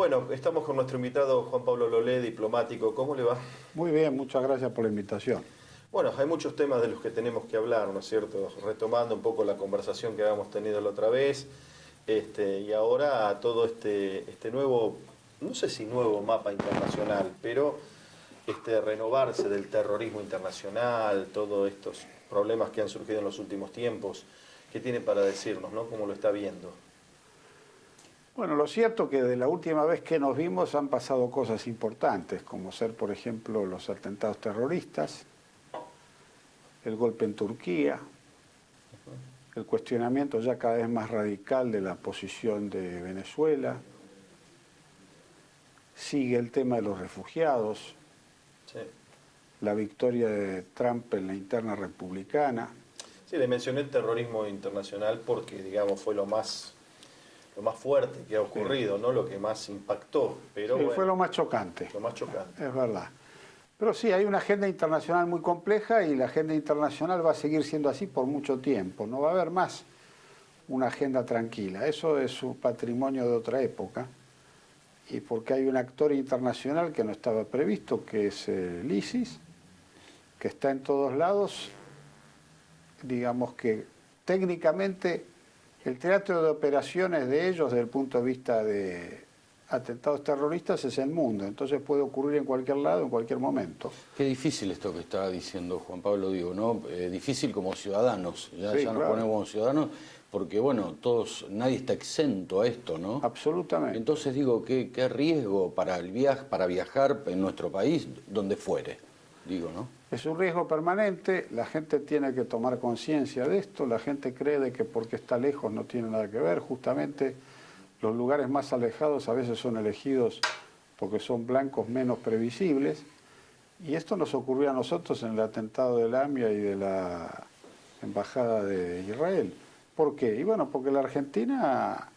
Bueno, estamos con nuestro invitado Juan Pablo Lolé, diplomático. ¿Cómo le va? Muy bien, muchas gracias por la invitación. Bueno, hay muchos temas de los que tenemos que hablar, ¿no es cierto? Retomando un poco la conversación que habíamos tenido la otra vez, y ahora todo este nuevo, no sé si nuevo mapa internacional, pero renovarse del terrorismo internacional, todos estos problemas que han surgido en los últimos tiempos. ¿Qué tiene para decirnos, no? ¿Cómo lo está viendo? Bueno, lo cierto que de la última vez que nos vimos han pasado cosas importantes, como ser, por ejemplo, los atentados terroristas, el golpe en Turquía, el cuestionamiento ya cada vez más radical de la posición de Venezuela, sigue el tema de los refugiados, Sí. la victoria de Trump en la interna republicana. Sí, le mencioné el terrorismo internacional porque, digamos, fue lo más fuerte que ha ocurrido, ¿no? Lo que más impactó. Pero Sí, bueno, fue lo más chocante. lo más chocante. Es verdad. Pero sí, hay una agenda internacional muy compleja y la agenda internacional va a seguir siendo así por mucho tiempo. No va a haber más una agenda tranquila. Eso es un patrimonio de otra época. Y porque hay un actor internacional que no estaba previsto, que es el ISIS, que está en todos lados. Digamos que técnicamente el teatro de operaciones de ellos desde el punto de vista de atentados terroristas es el mundo, entonces puede ocurrir en cualquier lado, en cualquier momento. Qué difícil esto que está diciendo Juan Pablo, digo, ¿no? Difícil como ciudadanos, ya Sí, nos claro. ponemos como ciudadanos, porque bueno, nadie está exento a esto, ¿no? Absolutamente. Entonces digo, qué riesgo para el viaje, para viajar en nuestro país, donde fuere, digo, ¿no? Es un riesgo permanente, la gente tiene que tomar conciencia de esto, la gente cree de que porque está lejos no tiene nada que ver, justamente los lugares más alejados a veces son elegidos porque son blancos menos previsibles, y esto nos ocurrió a nosotros en el atentado del AMIA y de la Embajada de Israel. ¿Por qué? Y bueno, porque la Argentina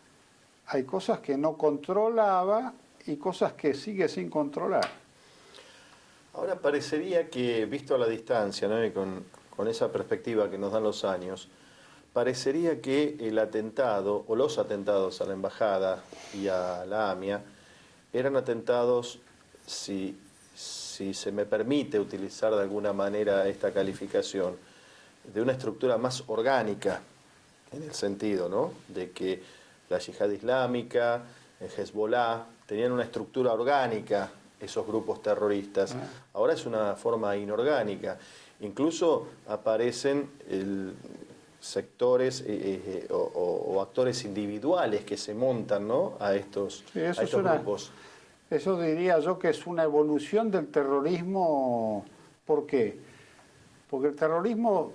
hay cosas que no controlaba y cosas que sigue sin controlar. Ahora parecería que, visto a la distancia, ¿no? Y con esa perspectiva que nos dan los años, parecería que el atentado o los atentados a la embajada y a la AMIA eran atentados, si se me permite utilizar de alguna manera esta calificación, de una estructura más orgánica, en el sentido, ¿no?, de que la yihad islámica, el Hezbollah, tenían una estructura orgánica, esos grupos terroristas. Ahora es una forma inorgánica. Incluso aparecen sectores o actores individuales que se montan, ¿no?, a estos grupos. Eso diría yo que es una evolución del terrorismo. ¿Por qué? Porque el terrorismo,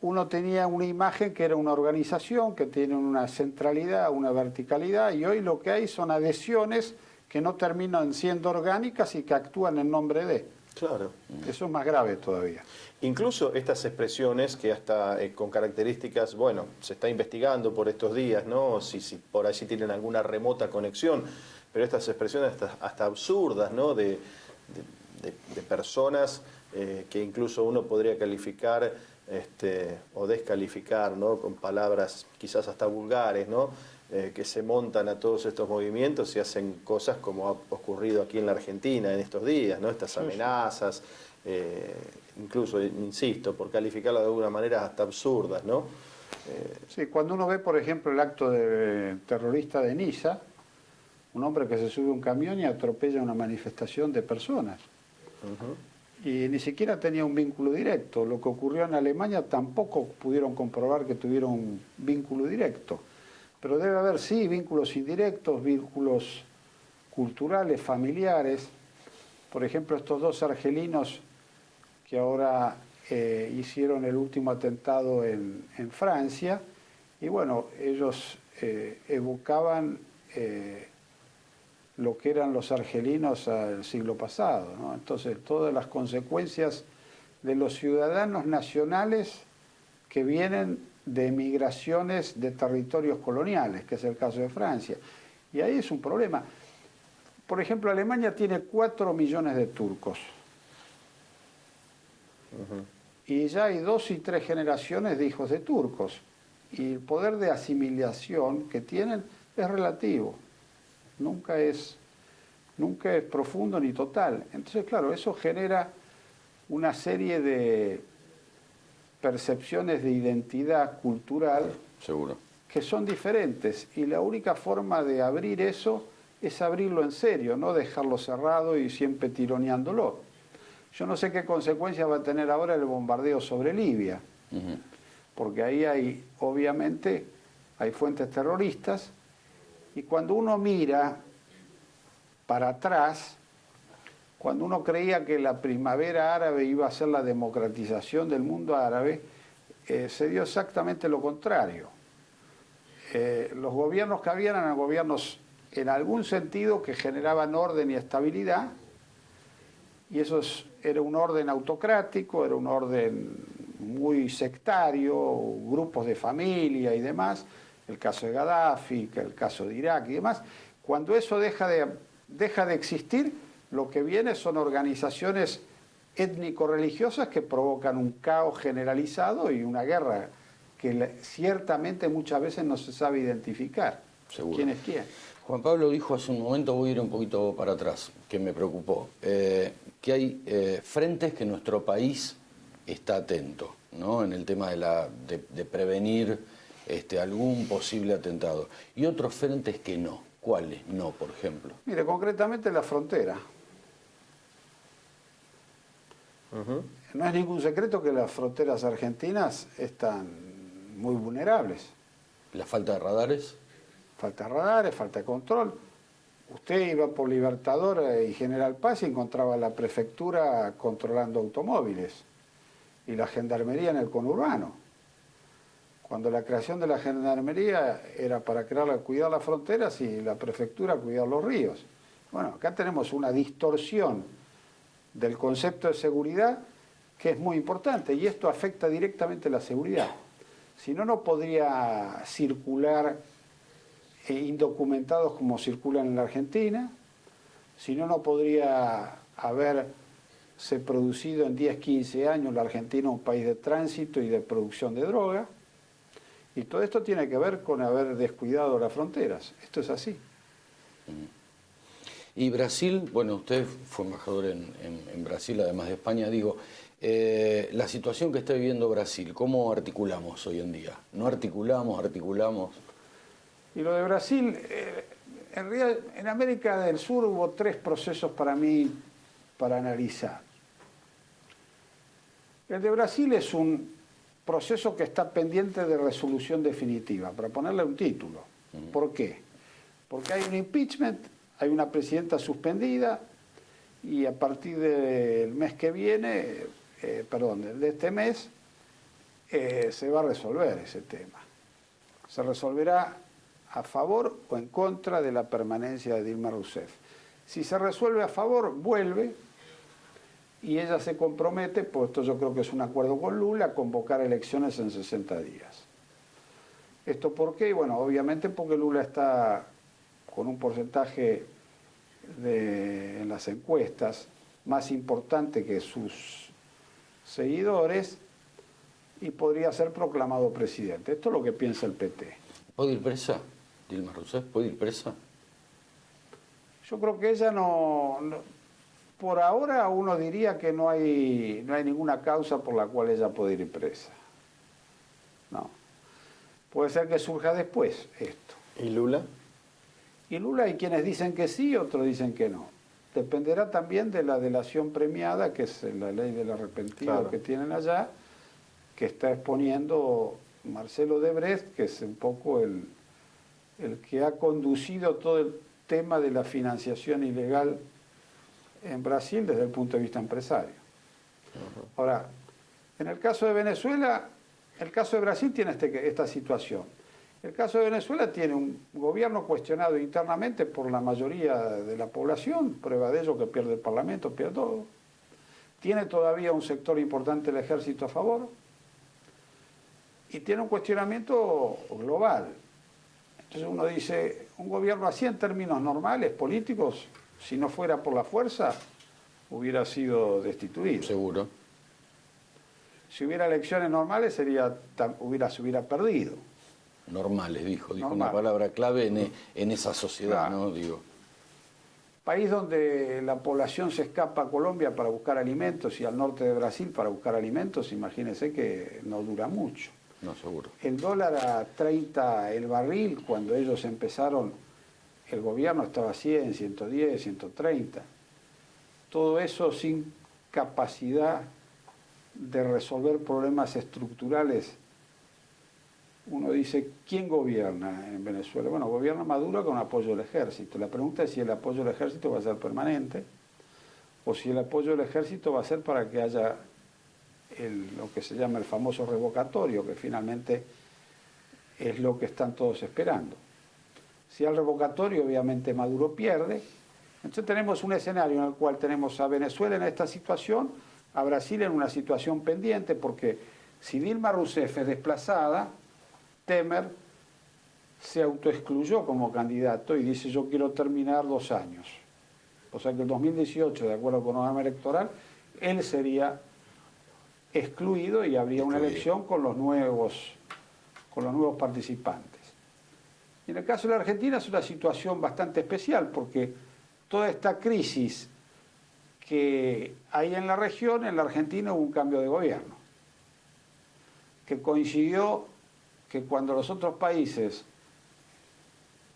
uno tenía una imagen que era una organización, que tiene una centralidad, una verticalidad, y hoy lo que hay son adhesiones que no terminan siendo orgánicas y que actúan en nombre de. Claro. Eso es más grave todavía. Incluso estas expresiones que hasta con características, bueno, se está investigando por estos días, ¿no? Si por allí tienen alguna remota conexión, pero estas expresiones hasta absurdas, ¿no?, de personas que incluso uno podría calificar o descalificar, ¿no?, con palabras quizás hasta vulgares, ¿no?, que se montan a todos estos movimientos y hacen cosas como ha ocurrido aquí en la Argentina en estos días, ¿no?, estas amenazas, incluso, insisto, por calificarlo de alguna manera hasta absurdas, ¿no? Sí, cuando uno ve, por ejemplo, el acto terrorista de Niza, un hombre que se sube a un camión y atropella una manifestación de personas. Y ni siquiera tenía un vínculo directo. Lo que ocurrió en Alemania tampoco pudieron comprobar que tuvieron un vínculo directo. Pero debe haber, sí, vínculos indirectos, vínculos culturales, familiares. Por ejemplo, estos dos argelinos que ahora hicieron el último atentado en Francia, y bueno, ellos evocaban lo que eran los argelinos al siglo pasado, ¿no? Entonces, todas las consecuencias de los ciudadanos nacionales que vienen de migraciones de territorios coloniales, que es el caso de Francia. Y ahí es un problema. Por ejemplo, Alemania tiene 4 millones de turcos. Y ya hay 2 y 3 generaciones de hijos de turcos. Y el poder de asimilación que tienen es relativo. Nunca es nunca es profundo ni total. Entonces, claro, eso genera una serie de percepciones de identidad cultural Seguro. que son diferentes, y la única forma de abrir eso es abrirlo en serio, no dejarlo cerrado y siempre tironeándolo. Yo no sé qué consecuencias va a tener ahora el bombardeo sobre Libia, porque ahí hay, obviamente, hay fuentes terroristas, y cuando uno mira para atrás, cuando uno creía que la primavera árabe iba a ser la democratización del mundo árabe, se dio exactamente lo contrario. Los gobiernos que habían eran gobiernos en algún sentido que generaban orden y estabilidad, y eso era un orden autocrático, era un orden muy sectario, grupos de familia y demás, el caso de Gaddafi, el caso de Irak y demás. Cuando eso deja de existir, lo que viene son organizaciones étnico-religiosas que provocan un caos generalizado y una guerra que ciertamente muchas veces no se sabe identificar. Seguro. ¿Quién es quién? Juan Pablo dijo hace un momento, voy a ir un poquito para atrás, que me preocupó, que hay frentes que nuestro país está atento, ¿no? En el tema de prevenir algún posible atentado, y otros frentes que no. ¿Cuáles no, por ejemplo? Mire, concretamente la frontera. No es ningún secreto que las fronteras argentinas están muy vulnerables. ¿La falta de radares? Falta de radares, falta de control. Usted iba por Libertador y General Paz y encontraba la prefectura controlando automóviles y la gendarmería en el conurbano. Cuando la creación de la gendarmería era para cuidar las fronteras y la prefectura cuidar los ríos. Bueno, acá tenemos una distorsión del concepto de seguridad que es muy importante, y esto afecta directamente la seguridad. Si no, no podría circular indocumentados como circulan en la Argentina, si no, no podría haberse producido en 10, 15 años la Argentina un país de tránsito y de producción de droga, y todo esto tiene que ver con haber descuidado las fronteras. Esto es así. Y Brasil, bueno, usted fue embajador en Brasil, además de España, digo, la situación que está viviendo Brasil, ¿cómo articulamos hoy en día? ¿No articulamos? Y lo de Brasil, en realidad en América del Sur hubo 3 procesos para mí para analizar. El de Brasil es un proceso que está pendiente de resolución definitiva, para ponerle un título. ¿Por qué? Porque hay un impeachment, hay una presidenta suspendida, y a partir del mes que viene, de este mes, se va a resolver ese tema. Se resolverá a favor o en contra de la permanencia de Dilma Rousseff. Si se resuelve a favor, vuelve, y ella se compromete, pues esto yo creo que es un acuerdo con Lula, a convocar elecciones en 60 días. ¿Esto por qué? Bueno, obviamente porque Lula está con un porcentaje en las encuestas más importante que sus seguidores, y podría ser proclamado presidente. Esto es lo que piensa el PT. ¿Puede ir presa, Dilma Rousseff? ¿Puede ir presa? Yo creo que ella no, por ahora uno diría que no hay ninguna causa por la cual ella puede ir presa. No. Puede ser que surja después esto. ¿Y Lula? Y Lula hay quienes dicen que sí, otros dicen que no. Dependerá también de la delación premiada, que es la ley del arrepentido, claro, que tienen allá, que está exponiendo Marcelo Odebrecht, que es un poco el que ha conducido todo el tema de la financiación ilegal en Brasil desde el punto de vista empresario. Ahora, en el caso de Venezuela, el caso de Brasil tiene esta situación. El caso de Venezuela tiene un gobierno cuestionado internamente por la mayoría de la población, prueba de ello que pierde el Parlamento, pierde todo. Tiene todavía un sector importante del ejército a favor, y tiene un cuestionamiento global. Entonces uno dice, un gobierno así en términos normales, políticos, si no fuera por la fuerza, hubiera sido destituido. Seguro. Si hubiera elecciones normales, se hubiera perdido. Normales, dijo Normal. Una palabra clave en esa sociedad, claro, ¿no? Digo. país donde la población se escapa a Colombia para buscar alimentos y al norte de Brasil para buscar alimentos, imagínense que no dura mucho. No, seguro. El dólar a 30 el barril, cuando ellos empezaron, el gobierno estaba a 100, 110, 130. Todo eso sin capacidad de resolver problemas estructurales. Uno dice, ¿quién gobierna en Venezuela? Bueno, gobierna Maduro con apoyo del ejército. La pregunta es si el apoyo del ejército va a ser permanente o si el apoyo del ejército va a ser para que haya lo que se llama el famoso revocatorio, que finalmente es lo que están todos esperando. Si hay revocatorio, obviamente Maduro pierde. Entonces tenemos un escenario en el cual tenemos a Venezuela en esta situación, a Brasil en una situación pendiente, porque si Dilma Rousseff es desplazada, Temer se autoexcluyó como candidato y dice yo quiero terminar 2 años. O sea que el 2018, de acuerdo con la norma electoral, él sería excluido y habría una elección con los nuevos participantes. Y en el caso de la Argentina es una situación bastante especial porque toda esta crisis que hay en la región, en la Argentina hubo un cambio de gobierno, que coincidió que cuando los otros países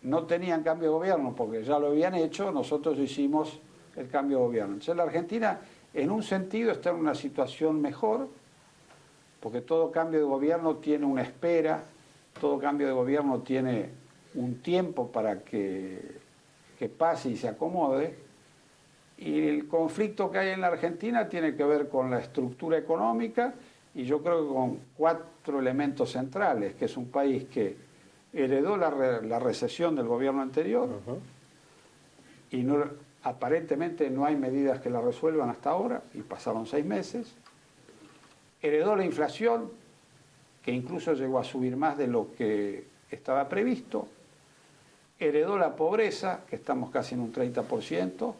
no tenían cambio de gobierno porque ya lo habían hecho, nosotros hicimos el cambio de gobierno. Entonces la Argentina en un sentido está en una situación mejor, porque todo cambio de gobierno tiene una espera, todo cambio de gobierno tiene un tiempo para que pase y se acomode, y el conflicto que hay en la Argentina tiene que ver con la estructura económica, y yo creo que con 4 elementos centrales, que es un país que heredó la recesión del gobierno anterior, y aparentemente no hay medidas que la resuelvan hasta ahora, y pasaron 6 meses. Heredó la inflación, que incluso llegó a subir más de lo que estaba previsto. Heredó la pobreza, que estamos casi en un 30%,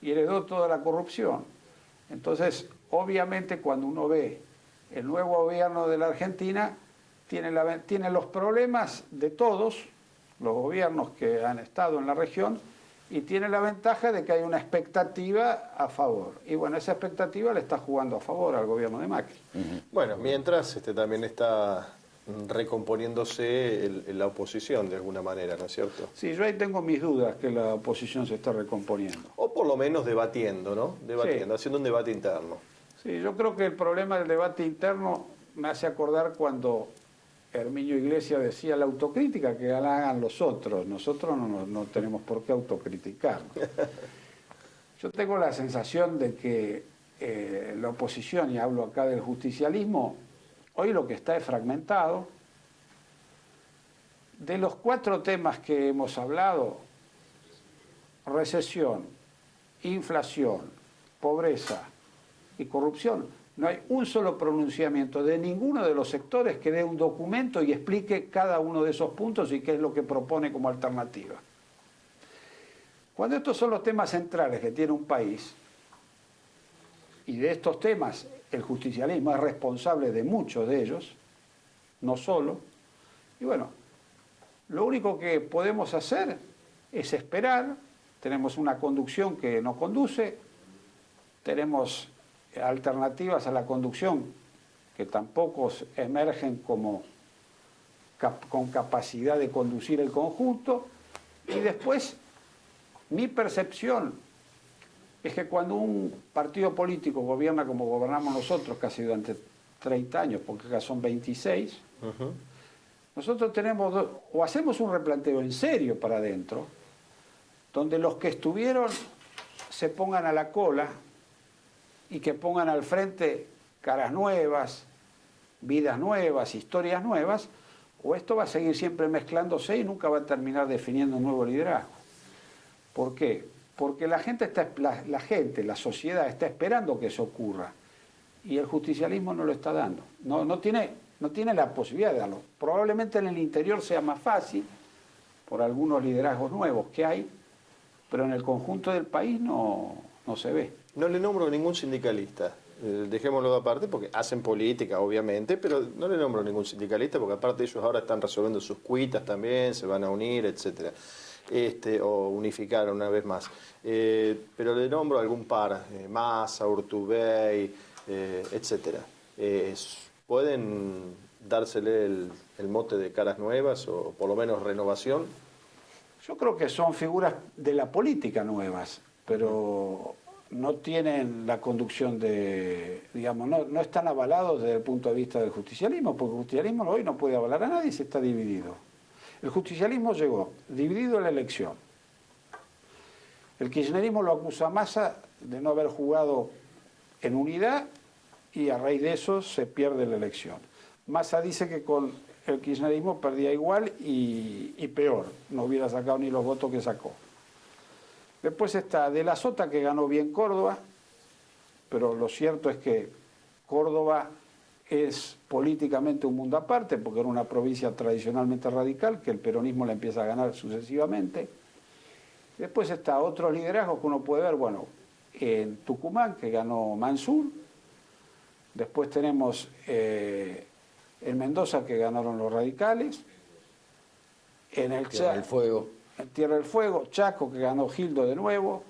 y heredó toda la corrupción. Entonces, obviamente, cuando uno ve el nuevo gobierno de la Argentina, tiene los problemas de todos los gobiernos que han estado en la región, y tiene la ventaja de que hay una expectativa a favor. Y bueno, esa expectativa le está jugando a favor al gobierno de Macri. Bueno, mientras también está recomponiéndose la oposición de alguna manera, ¿no es cierto? Sí, yo ahí tengo mis dudas que la oposición se está recomponiendo. O por lo menos debatiendo, ¿no? Debatiendo, haciendo un debate interno. Sí, yo creo que el problema del debate interno me hace acordar cuando Herminio Iglesias decía la autocrítica que la hagan los otros, nosotros no tenemos por qué autocriticar. Yo tengo la sensación de que la oposición, y hablo acá del justicialismo, hoy lo que está es fragmentado. De los 4 temas que hemos hablado, recesión, inflación, pobreza y corrupción, no hay un solo pronunciamiento de ninguno de los sectores que dé un documento y explique cada uno de esos puntos y qué es lo que propone como alternativa. Cuando estos son los temas centrales que tiene un país, y de estos temas el justicialismo es responsable de muchos de ellos, no solo, y bueno, lo único que podemos hacer es esperar. Tenemos una conducción que no conduce, tenemos alternativas a la conducción que tampoco emergen con capacidad de conducir el conjunto, y después mi percepción es que cuando un partido político gobierna como gobernamos nosotros casi durante 30 años, porque acá son 26, nosotros tenemos o hacemos un replanteo en serio para adentro, donde los que estuvieron se pongan a la cola y que pongan al frente caras nuevas, vidas nuevas, historias nuevas, o esto va a seguir siempre mezclándose y nunca va a terminar definiendo un nuevo liderazgo. ¿Por qué? Porque la la sociedad está esperando que eso ocurra, y el justicialismo no lo está dando. No tiene la posibilidad de darlo. Probablemente en el interior sea más fácil, por algunos liderazgos nuevos que hay, pero en el conjunto del país no se ve. No le nombro ningún sindicalista, dejémoslo de aparte, porque hacen política, obviamente, pero no le nombro ningún sindicalista, porque aparte ellos ahora están resolviendo sus cuitas también, se van a unir, etcétera. o unificaron una vez más. Pero le nombro algún par, Massa, Urtubey, etcétera. ¿Pueden dársele el mote de caras nuevas o por lo menos renovación? Yo creo que son figuras de la política nuevas, pero no tienen la conducción de, digamos, no están avalados desde el punto de vista del justicialismo, porque el justicialismo hoy no puede avalar a nadie y se está dividido. El justicialismo llegó dividido en la elección. El kirchnerismo lo acusa a Massa de no haber jugado en unidad y a raíz de eso se pierde la elección. Massa dice que con el kirchnerismo perdía igual y peor, no hubiera sacado ni los votos que sacó. Después está De la Sota, que ganó bien Córdoba, pero lo cierto es que Córdoba es políticamente un mundo aparte, porque era una provincia tradicionalmente radical, que el peronismo la empieza a ganar sucesivamente. Después está otros liderazgos que uno puede ver, bueno, en Tucumán, que ganó Mansur. Después tenemos en Mendoza, que ganaron los radicales. En el Tierra del Fuego. En Tierra del Fuego, Chaco, que ganó Gildo de nuevo.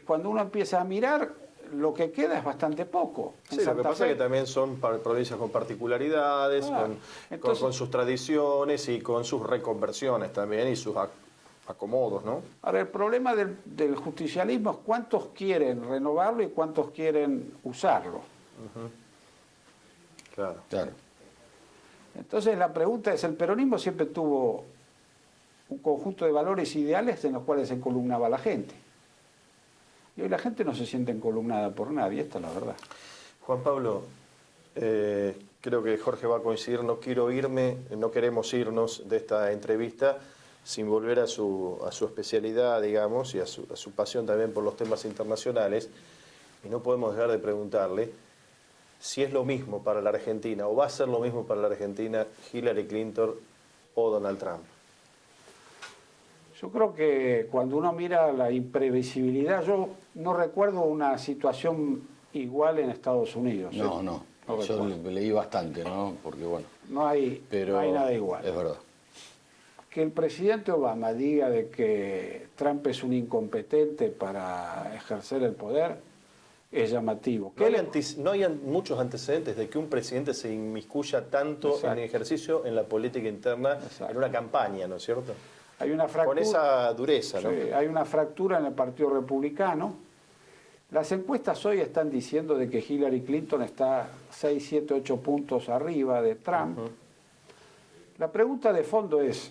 Cuando uno empieza a mirar, lo que queda es bastante poco. Sí, lo que pasa es que también son provincias con particularidades, con sus tradiciones y con sus reconversiones también y sus acomodos, ¿no? Ahora, el problema del justicialismo es cuántos quieren renovarlo y cuántos quieren usarlo. Claro. Entonces la pregunta es, el peronismo siempre tuvo un conjunto de valores ideales en los cuales se encolumnaba la gente. Y hoy la gente no se siente encolumnada por nadie, esta es la verdad. Juan Pablo, creo que Jorge va a coincidir, no queremos irnos de esta entrevista sin volver a su especialidad, digamos, y a su pasión también por los temas internacionales, y no podemos dejar de preguntarle si es lo mismo para la Argentina, o va a ser lo mismo para la Argentina, Hillary Clinton o Donald Trump. Yo creo que cuando uno mira la imprevisibilidad, yo no recuerdo una situación igual en Estados Unidos. No yo leí bastante, ¿no? Porque bueno. No hay nada igual. Es verdad. Que el presidente Obama diga de que Trump es un incompetente para ejercer el poder es llamativo. No hay muchos antecedentes de que un presidente se inmiscuya tanto en el ejercicio, en la política interna, en una campaña, ¿no es cierto? Hay una fractura, con esa dureza, ¿no? Sí, hay una fractura en el Partido Republicano. Las encuestas hoy están diciendo de que Hillary Clinton está 6, 7, 8 puntos arriba de Trump. La pregunta de fondo es,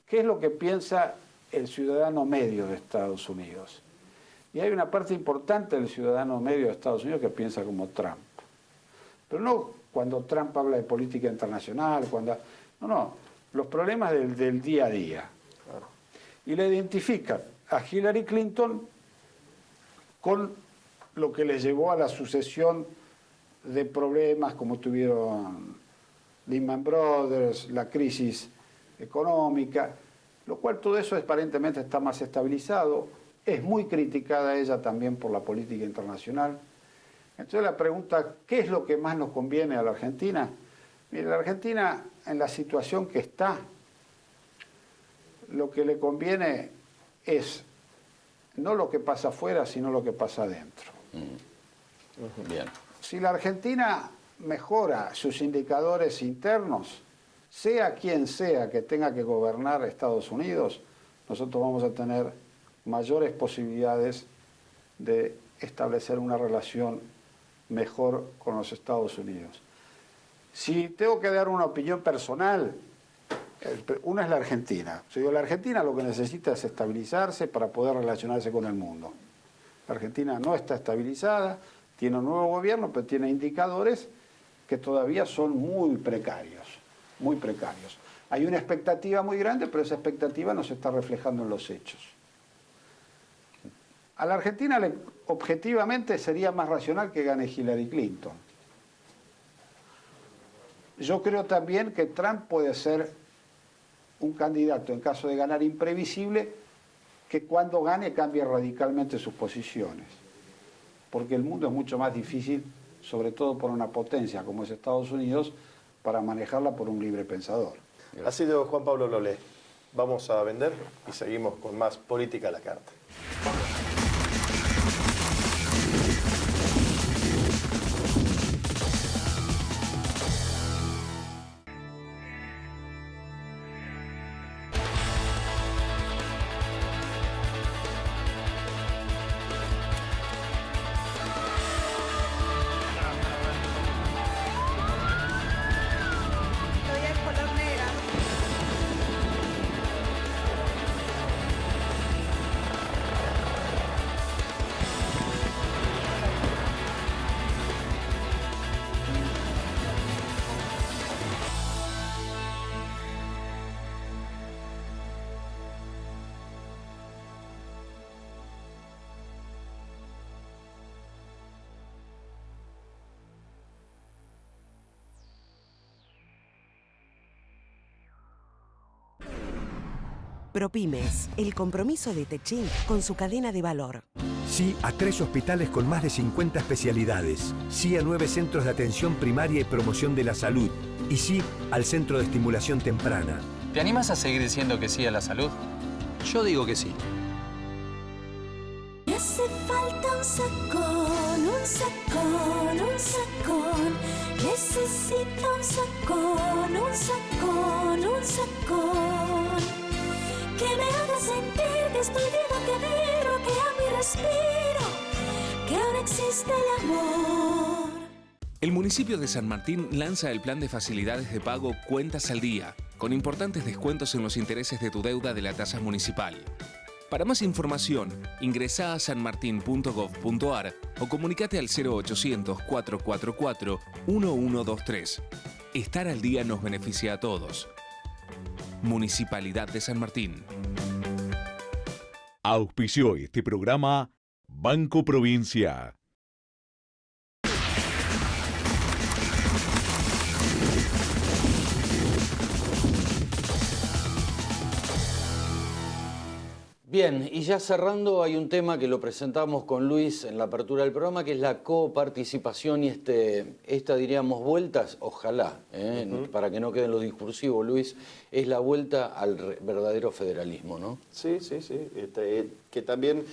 ¿qué es lo que piensa el ciudadano medio de Estados Unidos? Y hay una parte importante del ciudadano medio de Estados Unidos que piensa como Trump. Pero no cuando Trump habla de política internacional, no, los problemas del día a día. Claro. Y le identifican a Hillary Clinton con lo que le llevó a la sucesión de problemas como tuvieron Lehman Brothers, la crisis económica, lo cual todo eso aparentemente está más estabilizado. Es muy criticada ella también por la política internacional. Entonces la pregunta, ¿qué es lo que más nos conviene a la Argentina? Mire, la Argentina, en la situación que está, lo que le conviene es no lo que pasa afuera, sino lo que pasa adentro. Bien. Si la Argentina mejora sus indicadores internos, sea quien sea que tenga que gobernar Estados Unidos, nosotros vamos a tener mayores posibilidades de establecer una relación mejor con los Estados Unidos. Si tengo que dar una opinión personal, una es la Argentina. Yo digo, la Argentina lo que necesita es estabilizarse para poder relacionarse con el mundo. La Argentina no está estabilizada, tiene un nuevo gobierno, pero tiene indicadores que todavía son muy precarios, muy precarios. Hay una expectativa muy grande, pero esa expectativa no se está reflejando en los hechos. A la Argentina objetivamente sería más racional que gane Hillary Clinton. Yo creo también que Trump puede ser un candidato, en caso de ganar, imprevisible, que cuando gane cambie radicalmente sus posiciones. Porque el mundo es mucho más difícil, sobre todo por una potencia como es Estados Unidos, para manejarla por un libre pensador. Ha sido Juan Pablo Lolé. vamos a vender y seguimos con más Política a la Carta. ProPymes, el compromiso de Techint con su cadena de valor. Sí a 3 hospitales con más de 50 especialidades. Sí a 9 centros de atención primaria y promoción de la salud. Y sí al Centro de Estimulación Temprana. ¿Te animas a seguir diciendo que sí a la salud? Yo digo que sí. Me hace falta un sacón, un sacón, un sacón. Necesito un sacón, un sacón, un sacón. Que me haga sentir que estoy vivo, que vibro, que amo y respiro, que aún existe el amor. El municipio de San Martín lanza el plan de facilidades de pago Cuentas al Día, con importantes descuentos en los intereses de tu deuda de la tasa municipal. Para más información, ingresá a sanmartin.gov.ar o comunicate al 0800-444-1123. Estar al día nos beneficia a todos. Municipalidad de San Martín. Auspició este programa Banco Provincia. Bien, y ya cerrando, hay un tema que lo presentamos con Luis en la apertura del programa, que es la coparticipación y esta, diríamos, vueltas, ojalá, para que no queden los discursivos, Luis, es la vuelta al verdadero federalismo, ¿no? Sí, sí, sí. Que también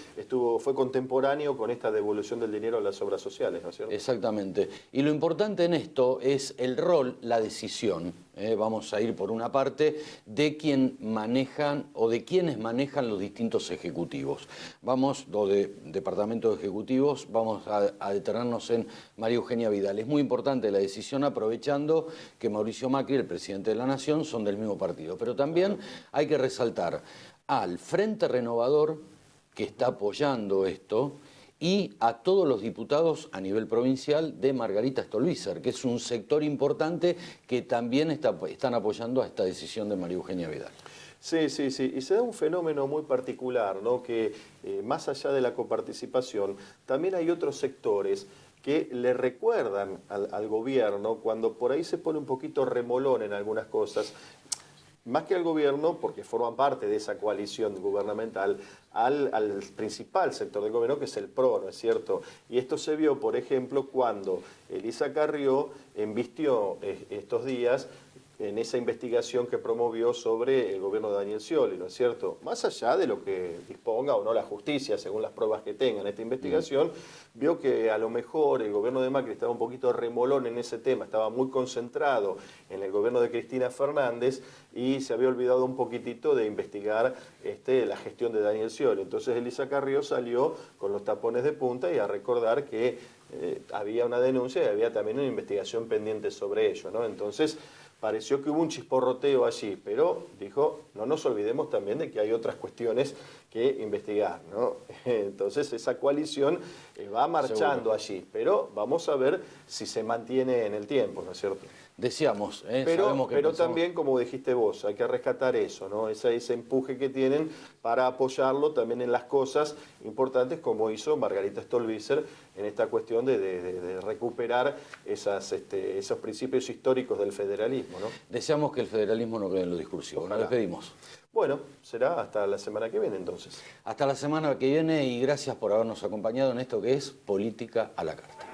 fue contemporáneo con esta devolución del dinero a las obras sociales, ¿no es cierto? Exactamente. Y lo importante en esto es el rol, la decisión. Vamos a ir por una parte de quien manejan o de quienes manejan los distintos ejecutivos. O de departamentos ejecutivos, vamos a detenernos en María Eugenia Vidal. Es muy importante la decisión, aprovechando que Mauricio Macri, el presidente de la Nación, son del mismo partido. Pero también hay que resaltar al Frente Renovador, que está apoyando esto, y a todos los diputados a nivel provincial de Margarita Stolbizer, que es un sector importante que también están apoyando a esta decisión de María Eugenia Vidal. Sí, sí, sí. Y se da un fenómeno muy particular, ¿no? Que más allá de la coparticipación, también hay otros sectores que le recuerdan al gobierno cuando por ahí se pone un poquito remolón en algunas cosas, más que al gobierno, porque forman parte de esa coalición gubernamental, al principal sector del gobierno, que es el PRO, ¿no es cierto? Y esto se vio, por ejemplo, cuando Elisa Carrió embistió estos días en esa investigación que promovió sobre el gobierno de Daniel Scioli, ¿no es cierto? Más allá de lo que disponga o no la justicia, según las pruebas que tenga en esta investigación, vio que a lo mejor el gobierno de Macri estaba un poquito remolón en ese tema, estaba muy concentrado en el gobierno de Cristina Fernández y se había olvidado un poquitito de investigar la gestión de Daniel Scioli. Entonces Elisa Carrió salió con los tapones de punta y a recordar que había una denuncia y había también una investigación pendiente sobre ello, ¿no? Entonces pareció que hubo un chisporroteo allí, pero dijo, no nos olvidemos también de que hay otras cuestiones que investigar, ¿no? Entonces esa coalición va marchando allí, pero vamos a ver si se mantiene en el tiempo, ¿no es cierto? Decíamos, pero también, como dijiste vos, hay que rescatar eso, ¿no? Ese empuje que tienen para apoyarlo también en las cosas importantes, como hizo Margarita Stolbizer en esta cuestión de recuperar esos principios históricos del federalismo, ¿no? Deseamos que el federalismo no quede en lo discursivo. Nos despedimos. Bueno, será hasta la semana que viene entonces. Hasta la semana que viene y gracias por habernos acompañado en esto que es Política a la Carta.